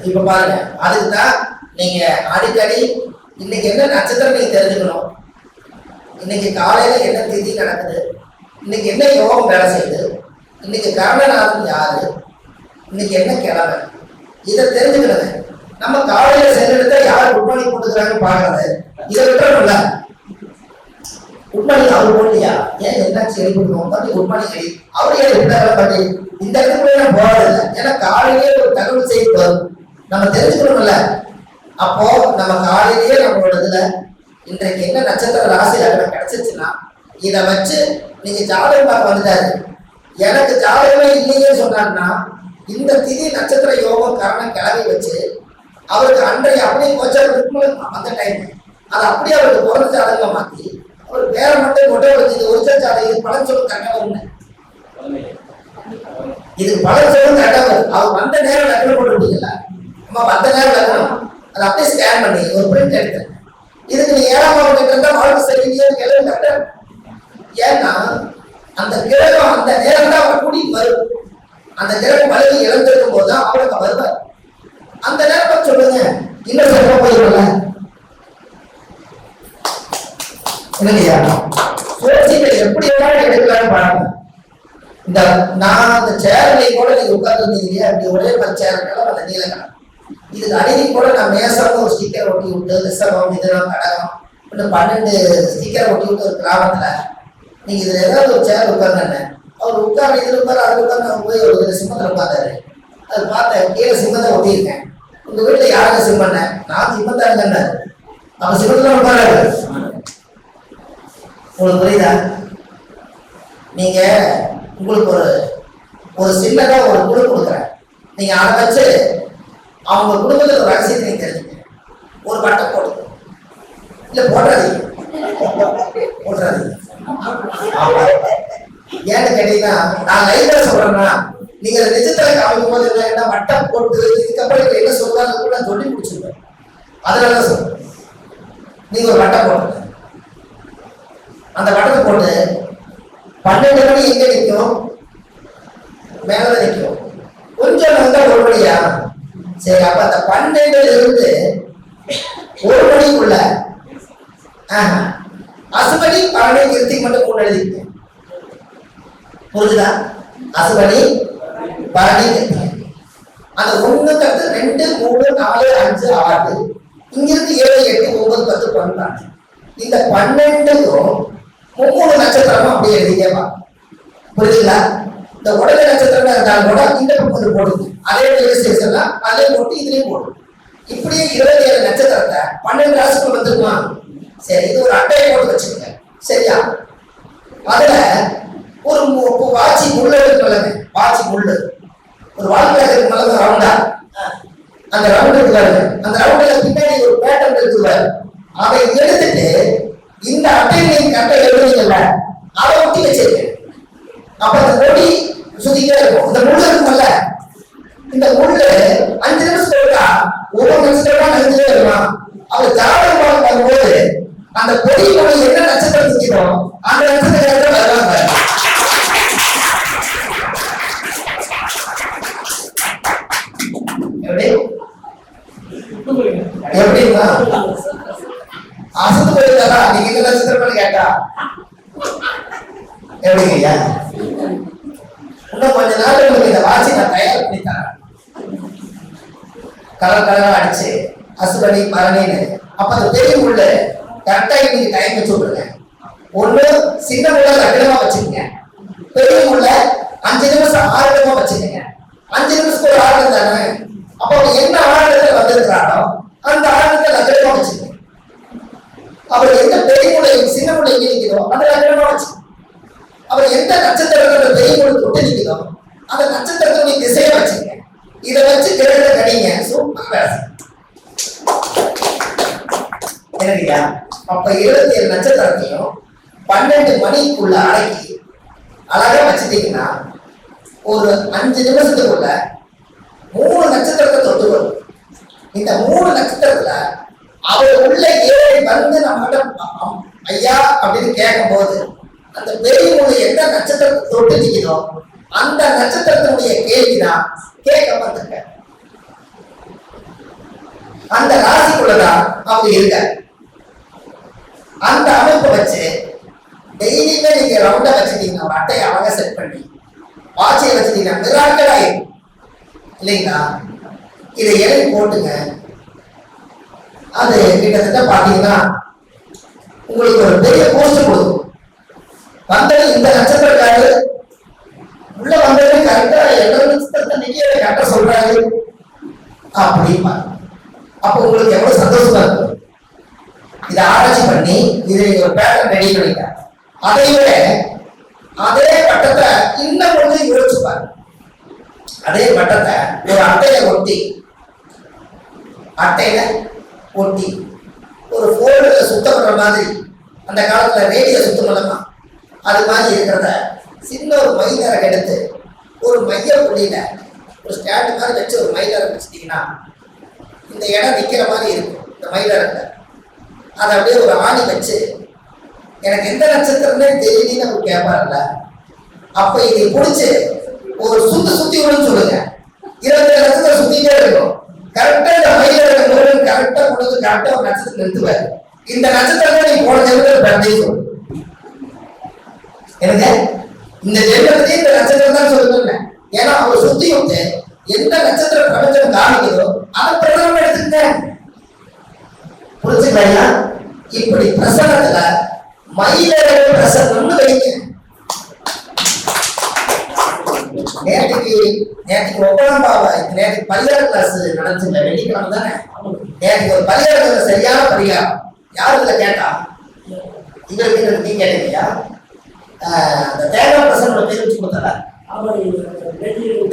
இப்ப பாருங்க, அதுக்குதான் நீங்க அடிக்கடி இன்னைக்கு என்ன நட்சத்திரம் நீங்க தெரிஞ்சுக்கணும், இன்னைக்கு காலையில என்ன திதி நடக்குது, இன்னைக்கு என்ன யோகம் வேலை செய்யுது, இன்னைக்கு கரணநாதன் யாரு, இன்னைக்கு என்ன கிழமை, இதை தெரிஞ்சுக்கணுங்க. நம்ம காலையில சென்று யார் குட் மார்னிங் போட்டுக்கிறாங்கன்னு பாக்குறது, இதை விட்டுறோம்ல. குட் மார்னிங் அவர் போட்டியா, ஏன் என்னாச்சு எழுப்பிடுவோம் பண்ணி குட் மார்னிங் எழுதி அவரு ஏன் விட்டாங்க பண்ணி இந்த இடத்துக்குள்ள நான் போறதில்லை. ஏன்னா காலையிலேயே ஒரு தகவல் செய்தி வரும், நம்ம தெரிஞ்சுக்கணும்ல. அப்போ நம்ம காலையிலேயே நம்மளோட இதுல இன்றைக்கு என்ன நட்சத்திர ராசி லக்னம் கிடைச்சிச்சுன்னா இதை வச்சு நீங்க ஜாதகம் பார்க்க வந்துட்டாரு. எனக்கு ஜாதகமே இல்லையே சொன்னாங்கன்னா இந்த திதி நட்சத்திர யோகம் காரணம் கிளவி வச்சு அவருக்கு அன்றைய அப்படியே கொஞ்சம் அந்த டைம் அதை அப்படியே அவருக்கு பிறந்த ஜாதகமா மாற்றி அவருக்கு வேற மட்டும் கொட்டை வச்சு இது ஒரிஜினல் ஜாதகம் இது பலன் சொல்ல கரெக்டாக வருங்க. இதுக்கு பலன் சொல்ல கரெக்டாக வரும். அவர் வந்த நேரம் லக்னம் போட்டு விட்டீங்கல்ல, நம்ம வந்த நேரம் லக்னம் அதை அப்படியே ஸ்கேன் பண்ணி ஒரு பிரிண்ட் எடுத்தேன். இதுக்கு நீ 7ஆம் வகுப்பு இருந்தா வாழ்க்கை சரியில்லையே கேள்வி கரெக்டாக. ஏன்னா அந்த கிரகம் அந்த நேரம் தான் அவர் கூடி வரும். அந்த கிரகம் வலவி இழந்திருக்கும் போது தான் அவருக்கு வருவார். அந்த நேரத்தை சொல்லுங்க, இன்னும் சொல்ல போயிருக்கல இல்லையா? சோசியல் எப்படி வேணாலும் எடுக்கலான்னு பாருங்க. இந்த நான் அந்த சேர்லை கூட நீங்க உட்கார்ந்துருந்தீங்க அப்படி ஒரே மாதிரி சேர் அந்த நீலக்கணம் இதுக்கு அடிக்கடி கூட நான் மேசம் ஒரு ஸ்டிக்கர் ஒட்டி விட்டு ரிசர்வம் இதெல்லாம் கடகம் இன்னும் 12 ஸ்டிக்கர் ஒட்டி விட்டு ஒரு கிராமத்துல நீங்க இதுல ஏதாவது ஒரு சேர் உட்கார்ந்து அவர் உட்கார்ந்து இதுல உட்காரு அது உட்கார்ந்து அவங்க போய் ஒரு சிம்மத்துல உட்காந்தாரு. அது பார்த்தேன், கீழே சிம்மத்தை ஒட்டியிருக்கேன். உங்க வீட்டுல யாருங்க சிம்மண்ண? நான் சிம்மத்தா இருந்தேன். அப்ப சிம்மத்துல உட்காராரு. உங்களுக்கு புரியுதா? நீங்க உங்களுக்கு ஒரு சின்னதா ஒரு குழு கொடுக்குறேன், நீங்க அதை வச்சு அவங்க குடும்பத்துல ஒரு ரகசியத்தை நீங்க தெரிஞ்சுங்க. ஒரு பட்டம் போடுங்க, இல்ல போடுறாதீங்க ஏன்னு கேட்டீங்கன்னா நான் லைட்டா சொல்றேன்னா நீங்க நிஜத்துல காமிக்கும் போது என்ன வட்டம் போட்டு இதுக்கப்புறம் என்ன சொல்றாங்க கூட சொல்லி முடிச்சிருக்கேன். அதனால சொல்றேன், நீங்க ஒரு வட்டம் போடுங்க. அந்த வட்டத்தை போட்டு 12 மணி எங்க நிற்கும்? மேல நிற்கும். கொஞ்சம் வந்தா 1 மணியா? சரி, அப்ப அந்த 12 இருந்து 1 மணிக்குள்ள அசுபனி பரணி கிருத்தி மட்டும் 3 எழுதிக்க. புரிஞ்சுதா? அசுபனி பரணி கிருத்தி அந்த 1 கத்து 2 3 4 5 6 இங்கிருந்து 7 8 9 10 12 இந்த 12க்கும் 3 நட்சத்திரமும் அப்படியே எழுதிக்கேப்பா. புரியுதுங்களா? இந்த உடலை நட்சத்திரம் இருந்தாலும் கூட இந்த பக்கம் போடுது, அதே ஸ்டேஷன்லாம் அதே போட்டு இதுலயும் போடும். இப்படியே 27 நட்சத்திரத்தை 12 ராசிக்குள் வந்துருமா? சரி, இது ஒரு அட்டையை போட்டு வச்சுக்கோங்க. சரியா? அதுல ஒரு வாட்சி முள்ளு இருக்குல்லங்க, வாட்சி முள்ளு ஒரு வாழ்க்கை இருக்கு ரவுண்டா, அந்த ரவுண்ட் இருக்குல்ல, அந்த ரவுண்ட்ல பின்னாடி ஒரு பேட்டர்ன் இருக்குல்ல, அதை எடுத்துட்டு இந்த அட்டையை நீங்க கரெக்டா எழுதுறீங்கல்ல, அதை ஒட்டி வச்சிருக்க. அப்ப அந்த கொடி சுத்திக்கிட்டே இருக்கும். இந்த முள்ளு இருக்கும்ல, இந்த முள்ளு 5 நிமிஷம் இருக்கா ஒவ்வொரு நட்சத்திரமா நகர்ந்துட்டே இருக்கலாம். அவர் ஜாதகம் பார்க்க வரும்போது அந்த கொடி என்ன நட்சத்திரம் செஞ்சிடும் அந்த நட்சத்திரம் வருவாங்க. எப்படின்னா அசத்து போயிருந்தா நீங்க இந்த நட்சத்திரம் கேட்டா எப்படிங்க? இன்னும் கொஞ்ச நாள் உங்களுக்கு இந்த வாட்சி நான் தயார் பண்ணி தரேன், கலர் கலரா அடிச்சு அசுபனி பரணின்னு. அப்ப அந்த பெரிய உள்ள கரெக்டா நீங்க டைம் வச்சு விடுங்க. ஒண்ணு சின்ன உள்ள லட்சணமா வச்சுக்கோங்க, பெரிய உள்ள 5 நிமிஷம் ஆரம்பமா வச்சுக்கோங்க. 5 நிமிஷத்துக்கு ஒரு ஆரம்பம் தானே. அப்ப அவங்க என்ன ஆரம்பத்துல வந்திருக்கிறாரோ அந்த ஆரம்பத்தை லட்சணமா வச்சுக்கோங்க. அவர் எந்த பெரிய உள்ள சின்ன உள்ள எங்க நிற்கிறோ அந்த லட்சணமா வச்சுக்கோங்க. அவர் எந்த நட்சத்திரத்தோட பெரிய உள்ள தொட்டு நிற்கிறோ அந்த நட்சத்திரத்தோட திசையை வச்சுக்கோங்க. இதை வச்சு கிரகத்தை கடிங்க. சூப்பர். சரியா? அப்ப 27 நட்சத்திரத்தையும் 12 மணிக்குள்ள அடக்கி அழகா வச்சுட்டீங்கன்னா ஒரு 5 நிமிஷத்துக்குள்ள 3 நட்சத்திரத்தை தொட்டு வரும். இந்த 3 நட்சத்திரத்துல அவர் உள்ள ஏறி வந்து நம்மகிட்ட ஐயா அப்படின்னு கேட்கும் போது அந்த பெரியவங்க எந்த நட்சத்திரத்தை தொட்டு நிற்கிறோம் அந்த நட்சத்திரத்தினுடைய கேள்விதான் கேட்க மாட்டாங்க. அந்த ராசிக்குள்ளதான் அவங்க இருக்க. அந்த அமைப்பை வச்சு டெய்லியுமே நீங்க ரவுண்டா வச்சுட்டீங்கன்னா ஒரு அட்டையை அழகா செட் பண்ணி வாட்சியை வச்சுட்டீங்கன்னா மிராக்கள் ஆயிடும் இல்லைங்களா? இதை எழுதி போட்டுங்க. அது கிட்டத்தட்ட பாத்தீங்கன்னா உங்களுக்கு ஒரு பெரிய போஸ்ட் கொடுக்கும். வந்தது இந்த நட்சத்திரக்காரு உள்ள வந்தது கரெக்டா எல்லா நட்சத்திரத்தை நீங்க கரெக்டா சொல்றாரு அப்படிமா. அப்ப உங்களுக்கு எவ்வளவு சந்தோஷமா இருக்கும். இதை ஆராய்ச்சி பண்ணி இதை ஒரு பேட்டர்ன் ரெடி பண்ணிட்டாங்க. அதை விட அதே பட்டத்தை இன்னும் கொஞ்சம் யோசிச்சுப்பாரு. அதே பட்டத்தை ஒரு அட்டையில ஒட்டி ஒரு போர்டுல சுத்தம் பண்ற மாதிரி, அந்த காலத்துல ரேடியோ சுத்தம் பண்ணலாம் அது மாதிரி இருக்கிறத சின்ன ஒரு மைனரை எடுத்து ஒரு மைய புள்ளியில ஒரு ஸ்டாண்ட் மாதிரி வச்சு ஒரு மைனரை வச்சுட்டீங்கன்னா இந்த இடம் நிக்கிற மாதிரி இருக்கும். இந்த மைனரை அதை அப்படியே ஒரு ஆணி வச்சு எனக்கு எந்த நட்சத்திரமே தெரியலன்னு அவர் கேட்பாருல்ல, அப்ப இதை பிடிச்சு ஒரு சுத்தி விடுன்னு சொல்லுங்க. 27 நட்சத்திரம் சுத்திட்டே இருக்கும். கரெக்டா இந்த மயிலோட முருகன் கரெக்டா கொண்டு கரெக்டா ஒரு நட்சத்திரம் நிறுத்துவாரு. இந்த நட்சத்திரத்தை நீ போன ஜென்மத்தில் பிறந்தீங்க எனக்கு இந்த ஜென்மத்திலே இந்த நட்சத்திரம் தான் சொல்லுங்க. ஏன்னா அவர் சுத்தி விட்டு எந்த நட்சத்திர பிரபஞ்சம் காமிக்கிறதோ அதை பிரதமம் எடுத்துக்க. புரிஞ்சுக்கலாம்? இப்படி பிரசனத்துல மயிலோட பிரசனம்னு வைங்க. நேற்றுக்கு 9ஆம் பாவ நேற்றுக்கு பரிகார கிளாஸ் நடந்துச்சுல, வெள்ளிக்கிழமை தானே. நேற்றுக்கு ஒரு பரிகார சரியான பரிகாரம் யாரு இதுல கேட்டா இவருக்கு நீங்க கேட்டீங்களா? அந்த தேங்காய் பிரசனோட பேர் வச்சு கொடுத்தல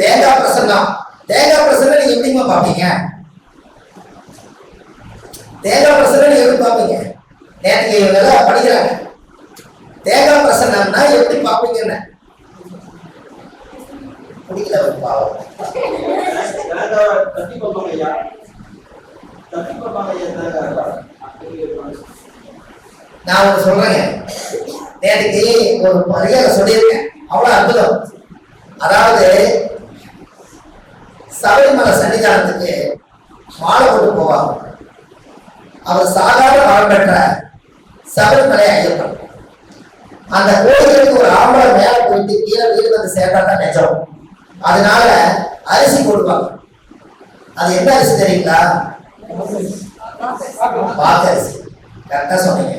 தேங்காய் பிரசன்னம். தேங்காய் பிரசன்னம் நீங்க எப்படிமா பாப்பீங்க? தேங்காய் பிரசன்னம் நீங்க எப்படி பாப்பீங்க? நேற்றுக்கு இவங்க படிக்கிறாங்க. தேங்காய் பிரசன்னம்னா எப்படி பாப்பீங்கன்னு பிடிக்கல ஒரு பாவம். நான் ஒன்று சொல்றேங்க. நேற்றுக்கு ஒரு பரிகாரம் சொல்லியிருக்கேன், அவ்வளவு அற்புதம். அதாவது சபரிமலை சன்னிதானத்துக்கு மாலை போட்டு போவாங்க. அவர் சாதாரண வாழ் பெற்ற சபரிமலை ஐயப்பன். அந்த கோயிலுக்கு ஒரு ஆம்பளை மேல போயிட்டு கீழே வீடு வந்து சேர்ந்தா தான் நிஜம். அதனால அரிசி போடுவாங்க. அது என்ன அரிசி தெரியுங்களா? பாக்கரிசி. கரெக்டா சொன்னீங்க.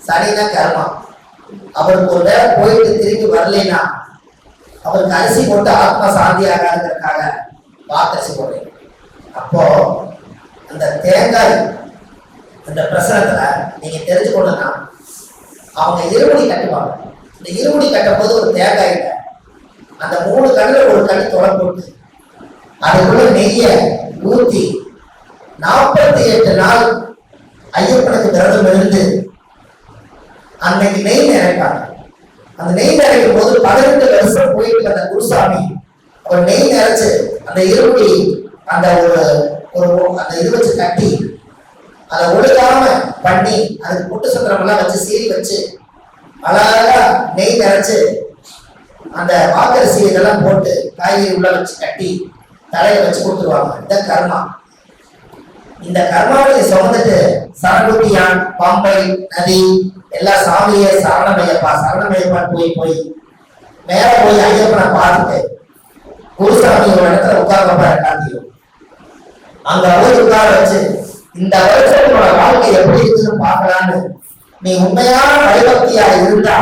சரினா கர்மா. அவருக்கு ஒரு வேலை போயிட்டு திரும்பி வரலைன்னா அவருக்கு அரிசி போட்டு ஆத்மா சாந்தி ஆகாதுங்கிறதுக்காக பாக்கரிசி போடுறீங்க. அப்போ அந்த தேங்காய் அந்த பிரசனத்துல நீங்க தெரிஞ்சுக்கணும்னா அவங்க இருமுடி கட்டுவாங்க. இந்த இருமுடி கட்டும் போது ஒரு தேங்காயில அந்த 3 கண்ணுல ஒரு கண்ணு தொலை போட்டு அதுக்குள்ள நெய்ய ஊத்தி 48 நாள் ஐயப்பனுக்கு விரதம் இருந்து அன்னைக்கு நெய் நிறைப்பாங்க. அந்த நெய் நிறைக்கும் போது 18 வருஷம் போயிட்டு அந்த குருசாமி அவர் நெய் நிறைச்சு அந்த இருமுடி அந்த ஒரு அந்த இது வச்சு கட்டி அதை ஒழுகாம பண்ணி அதுக்கு புட்டு சந்திரம் எல்லாம் வச்சு சீரி வச்சு அழகா நெய் நிறைச்சு அந்த வாக்கரிசி இதெல்லாம் போட்டு காய்கறி உள்ள வச்சு கட்டி தலையை வச்சு கொடுத்துருவாங்க. இந்த கர்மா. இந்த கர்மாவை சுமந்துட்டு சரகுட்டியான், பம்பை, நதி எல்லா சாமியை சரணமையப்பான்னு போய் மேல போய் ஐயப்பனை பார்த்துட்டு குருசாமி ஒரு இடத்துல உட்கார வைப்பா. 2 அங்க போய் உட்கார வச்சு இந்த வருஷத்தோட வாழ்க்கை எப்படி இருக்குன்னு பார்க்கலான்னு நீ உண்மையான பயபக்தியா இருந்தா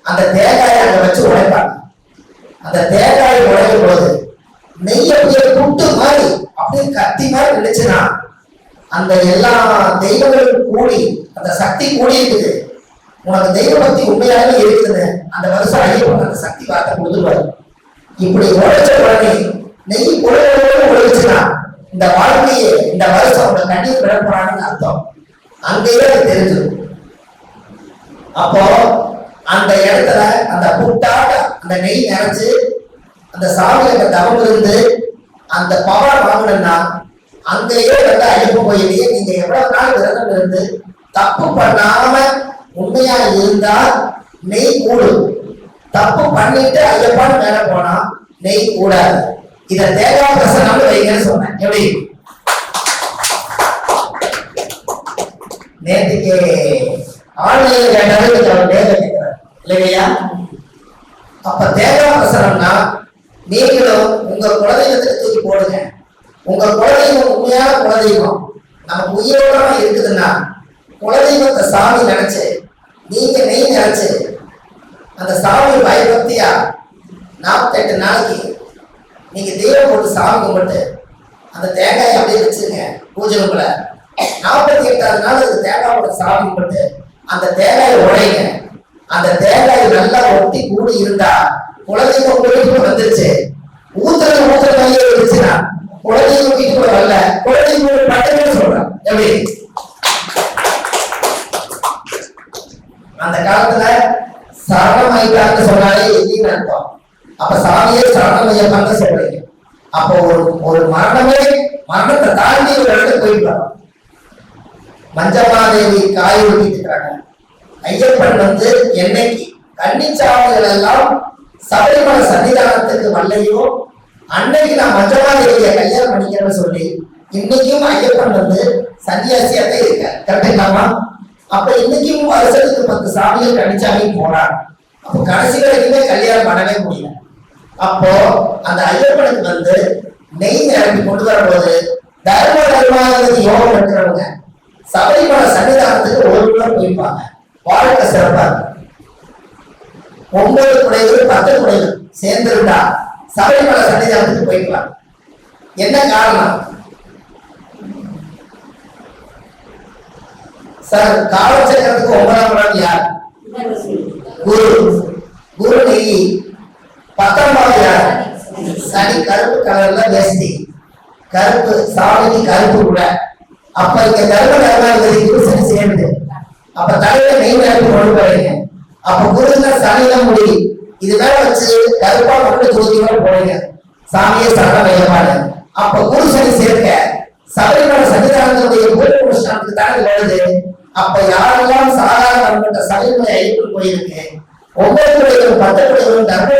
அந்த தேங்காயை அங்க வச்சு உடைப்பாங்க. அந்த தேங்காயை உடைக்கும் போது நெய்ய புட்டு மாதிரி அப்படியே கத்தி மாதிரி நினைச்சுன்னா அந்த எல்லா தெய்வங்களும் கூடி அந்த சக்தி கூடி இருக்குது. உனக்கு தெய்வ பக்தி உண்மையாகவே இருக்குதுன்னு அந்த வருஷம் ஐயப்பன் அந்த சக்தி வார்த்தை கொடுத்துருவாரு. இப்படி உழைச்ச உடனே நெய் உழைவோடு உழைச்சுன்னா இந்த வாழ்க்கையை இந்த வருஷம் உங்க கண்ணீர் விடப்படாதுன்னு அர்த்தம். அங்கேயே அது தெரிஞ்சிடும். அப்போ அந்த இடத்துல அந்த புட்டாக அந்த நெய் நிறைச்சு அந்த சாமி அந்த தவம் இருந்து அந்த பவரை வாங்கணும்னா அங்கேயே வந்து ஐயப்பன் கோயிலையே நீங்க எவ்வளவு நாள் விரதம் இருந்து தப்பு பண்ணாம உண்மையா இருந்தா நெய் கூடும். தப்பு பண்ணிட்டு ஐயப்பான்னு மேல போனா நெய் கூடாது. இத தேங்காய் பிரசனம் வைங்கன்னு சொன்னேன். எப்படி நேற்றுக்கு ஆன்லைன்ல கேட்டாலும் கேட்கிறார் இல்லையா? அப்ப தேங்காய் பிரசனம்னா நீங்களும் உங்க குலதெய்வத்துக்கு தூக்கி போடுங்க. உங்க குலதெய்வம் உண்மையான குலதெய்வம் நமக்கு உயிரோட இருக்குதுன்னா குலதெய்வத்தை சாமி நினைச்சு நீங்க நெய் நினைச்சு அந்த சாமி பயபக்தியா 48 நாளைக்கு நீங்க தெய்வம் போட்டு சாமி கும்பிட்டு அந்த தேங்காயை அப்படியே வச்சுங்க பூஜை ரூம்ல. 48வது நாள் அதுக்கு தேங்காய் போட்டு சாமி கும்பிட்டு அந்த தேங்காயை உடைங்க. அந்த தேங்காய் நல்லா ஒட்டி கூடி இருந்தா குலதெய்வம் வீட்டுக்குள்ள வந்துருச்சு. ஊத்துறது மையம் இருந்துச்சுன்னா குலதெய்வம் வீட்டுக்குள்ள வரல, குலதெய்வம் பட்டமே சொல்றேன். எப்படி அந்த காலத்துல சரணமையான்னு சொன்னாலே எதின்னு அர்த்தம். அப்ப சாமியே சரணமையப்பான்னு சொல்றீங்க. அப்போ ஒரு மரணத்தை தாண்டி ஒரு இடத்துக்கு போயிட்டு மஞ்சமாதேவி காய் ஊட்டிட்டு இருக்காங்க. ஐயப்பன் வந்து என்னைக்கு கன்னிச்சாமிகள் எல்லாம் சபரிமலை சன்னிதானத்துக்கு வரலையோ அன்னைக்கு நான் மஞ்சமாதேவியை கல்யாணம் பண்ணிக்கிறேன்னு சொல்லி இன்னைக்கும் ஐயப்பன் வந்து சன்னியாசியாவே இருக்க. கரெக்டுங்களாமா? அப்ப இன்னைக்கும் வருஷத்துக்கு 10 சாமிகள் கன்னிச்சாமி போறாங்க. அப்போ கடைசி வரைக்குமே கல்யாணம் பண்ணவே முடியல. அப்போ அந்த ஐயப்பனுக்கு வந்து நெய் நிரப்பி கொண்டு வரும்போது தர்ம யோகம் இருக்கிறவங்க சபரிமலை சன்னிதானத்துக்கு ஒரு முறை போயிருப்பாங்க. வாழ்க்கை சிறப்பா 9 குடைகள் 10 குடைகள் சேர்ந்திருந்தா சபரிமலை சன்னிதானத்துக்கு போய்க்கலாம். என்ன காரணம் சார்? காலச்சக்கரத்துக்கு 9ஆம் இடம் யார்? குரு. குரு நெய். 10ஆவது யார்? சனி. கருப்பு கலர்ல வேஷ்டி, கருப்பு சாமிக்கு கருப்பு கூட. அப்ப இங்க தர்ம கர்மாதிபதி குரு சனி சேர்ந்து அப்ப தலையில நெய் நிரப்பி கொண்டு போறீங்க. அப்ப குருல சனியில முடி இது மேல வச்சு கருப்பா மட்டும் ஜோதியோட போறீங்க. சாமியே சரணமையப்பாடு. அப்ப குரு சனி சேர்க்க சபரிமலை சன்னிதானத்துடைய பூர்வ அனுஷ்டானத்துக்கு தானே வருது. அப்ப யாரெல்லாம் சாதாரண சபரிமலை ஐயப்பன் கோயிலுக்கு 9 குடைகளும் 10 குடைகளும் தர்ம